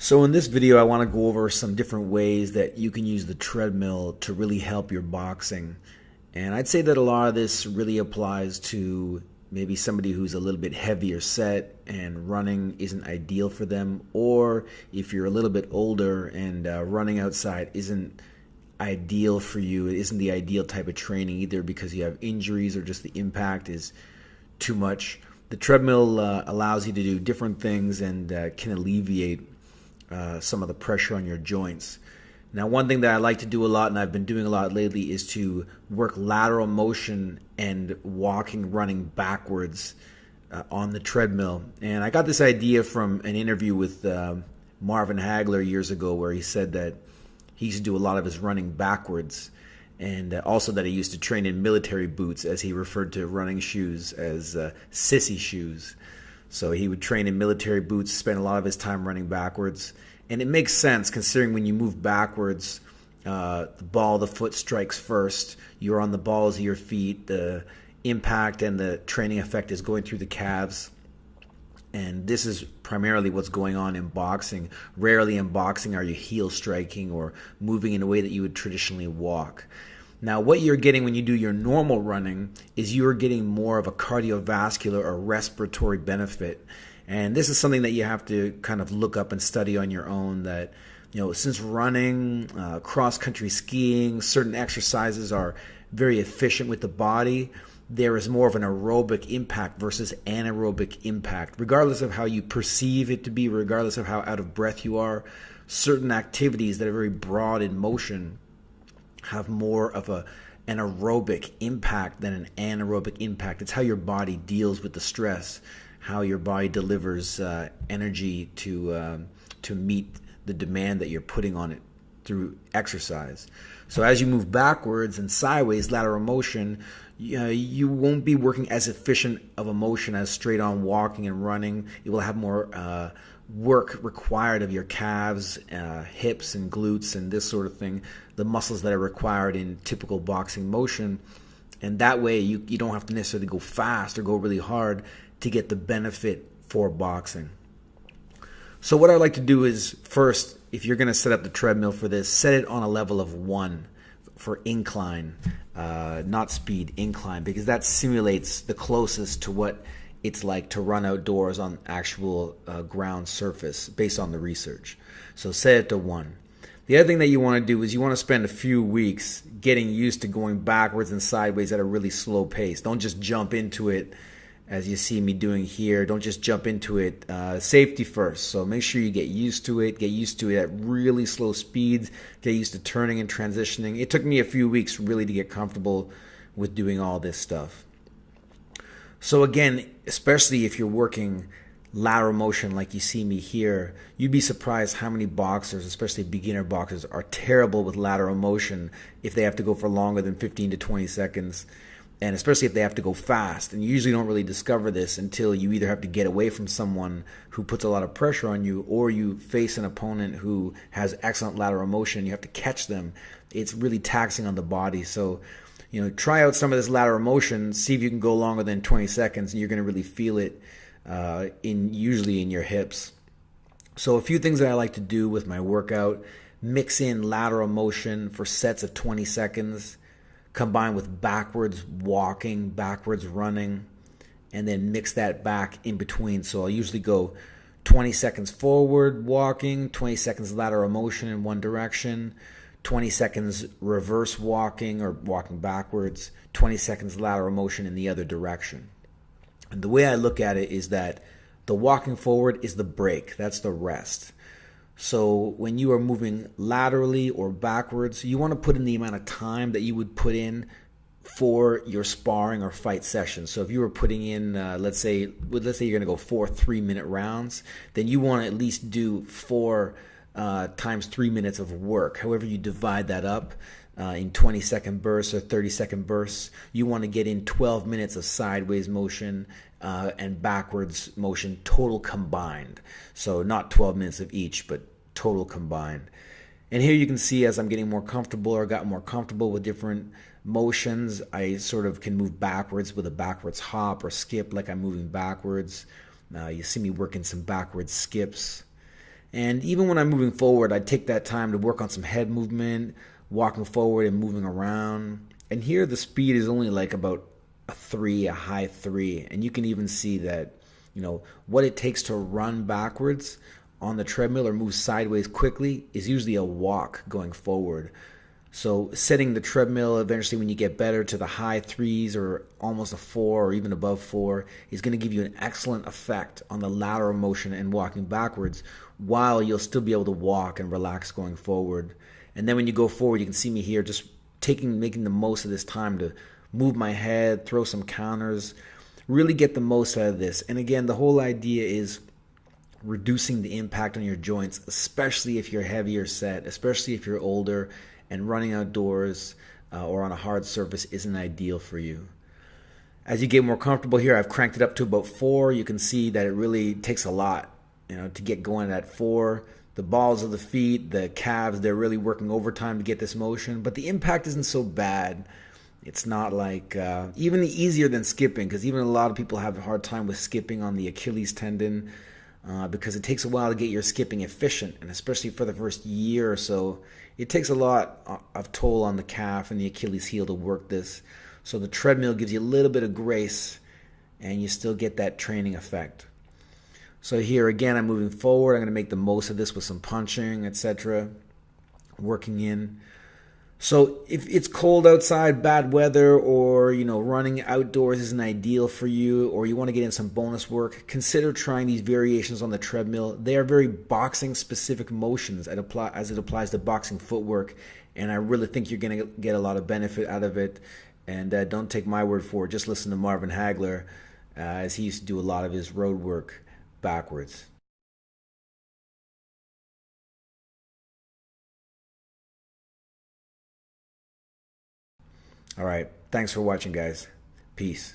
So in this video, I want to go over some different ways that you can use the treadmill to really help your boxing. And I'd say that a lot of this really applies to maybe somebody who's a little bit heavier set and running isn't ideal for them, or if you're a little bit older and running outside isn't ideal for you. It isn't the ideal type of training either because you have injuries or just the impact is too much. The treadmill allows you to do different things and can alleviate some of the pressure on your joints. Now, one thing that I like to do a lot, and I've been doing a lot lately, is to work lateral motion and running backwards on the treadmill. And I got this idea from an interview with Marvin Hagler years ago, where he said that he used to do a lot of his running backwards, and also that he used to train in military boots, as he referred to running shoes as sissy shoes. So he would train in military boots, spend a lot of his time running backwards. And it makes sense considering when you move backwards, the ball of the foot strikes first. You're on the balls of your feet. The impact and the training effect is going through the calves. And this is primarily what's going on in boxing. Rarely in boxing are you heel striking or moving in a way that you would traditionally walk. Now, what you're getting when you do your normal running is you're getting more of a cardiovascular or respiratory benefit. And this is something that you have to kind of look up and study on your own, that, since running, cross-country skiing, certain exercises are very efficient with the body, there is more of an aerobic impact versus anaerobic impact. Regardless of how you perceive it to be, regardless of how out of breath you are, certain activities that are very broad in motion have more of an aerobic impact than an anaerobic impact. It's how your body deals with the stress, how your body delivers energy to meet the demand that you're putting on it through exercise. So as you move backwards and sideways, lateral motion, you won't be working as efficient of a motion as straight on walking and running. You will have more work required of your calves, hips and glutes and this sort of thing, the muscles that are required in typical boxing motion. And that way you don't have to necessarily go fast or go really hard to get the benefit for boxing. So what I like to do is, first, if you're going to set up the treadmill for this, set it on a level of 1 for incline, not speed, incline, because that simulates the closest to what it's like to run outdoors on actual ground surface based on the research. So set it to 1. The other thing that you want to do is you want to spend a few weeks getting used to going backwards and sideways at a really slow pace. Don't just jump into it as you see me doing here. Don't just jump into it. Safety first. So make sure you get used to it. Get used to it at really slow speeds. Get used to turning and transitioning. It took me a few weeks really to get comfortable with doing all this stuff. So again, especially if you're working lateral motion like you see me here, you'd be surprised how many boxers, especially beginner boxers, are terrible with lateral motion if they have to go for longer than 15 to 20 seconds. And especially if they have to go fast. And you usually don't really discover this until you either have to get away from someone who puts a lot of pressure on you, or you face an opponent who has excellent lateral motion. You have to catch them. It's really taxing on the body. So, try out some of this lateral motion, see if you can go longer than 20 seconds, and you're going to really feel it usually in your hips. So a few things that I like to do with my workout: mix in lateral motion for sets of 20 seconds, combined with backwards walking, backwards running, and then mix that back in between. So I'll usually go 20 seconds forward walking, 20 seconds lateral motion in one direction, 20 seconds reverse walking or walking backwards, 20 seconds lateral motion in the other direction. And the way I look at it is that the walking forward is the break, that's the rest. So when you are moving laterally or backwards, you want to put in the amount of time that you would put in for your sparring or fight session. So if you were putting in, let's say you're going to go 4 3-minute rounds, then you want to at least do 4 times 3 minutes of work. However you divide that up in 20-second bursts or 30-second bursts, you want to get in 12 minutes of sideways motion and backwards motion total combined. So not 12 minutes of each, but total combined. And here you can see as I'm getting more comfortable or got more comfortable with different motions, I sort of can move backwards with a backwards hop or skip like I'm moving backwards. You see me working some backwards skips. And even when I'm moving forward, I take that time to work on some head movement, walking forward and moving around. And here the speed is only like about a high 3. And you can even see that, what it takes to run backwards on the treadmill or move sideways quickly is usually a walk going forward. So setting the treadmill eventually when you get better to the high 3s or almost a 4 or even above 4 is going to give you an excellent effect on the lateral motion and walking backwards, while you'll still be able to walk and relax going forward. And then when you go forward, you can see me here just making the most of this time to move my head, throw some counters, really get the most out of this. And again, the whole idea is reducing the impact on your joints, especially if you're heavier set, especially if you're older, and running outdoors or on a hard surface isn't ideal for you. As you get more comfortable here, I've cranked it up to about 4. You can see that it really takes a lot, to get going at 4. The balls of the feet, the calves, they're really working overtime to get this motion, but the impact isn't so bad. It's not like even easier than skipping, because even a lot of people have a hard time with skipping on the Achilles tendon because it takes a while to get your skipping efficient, and especially for the first year or so, it takes a lot of toll on the calf and the Achilles heel to work this. So the treadmill gives you a little bit of grace, and you still get that training effect. So here again, I'm moving forward. I'm going to make the most of this with some punching, etc., working in. So if it's cold outside, bad weather, or running outdoors isn't ideal for you, or you want to get in some bonus work, consider trying these variations on the treadmill. They are very boxing specific motions as it applies to boxing footwork, and I really think you're going to get a lot of benefit out of it. And don't take my word for it, just listen to Marvin Hagler, as he used to do a lot of his road work backwards. All right. Thanks for watching, guys. Peace.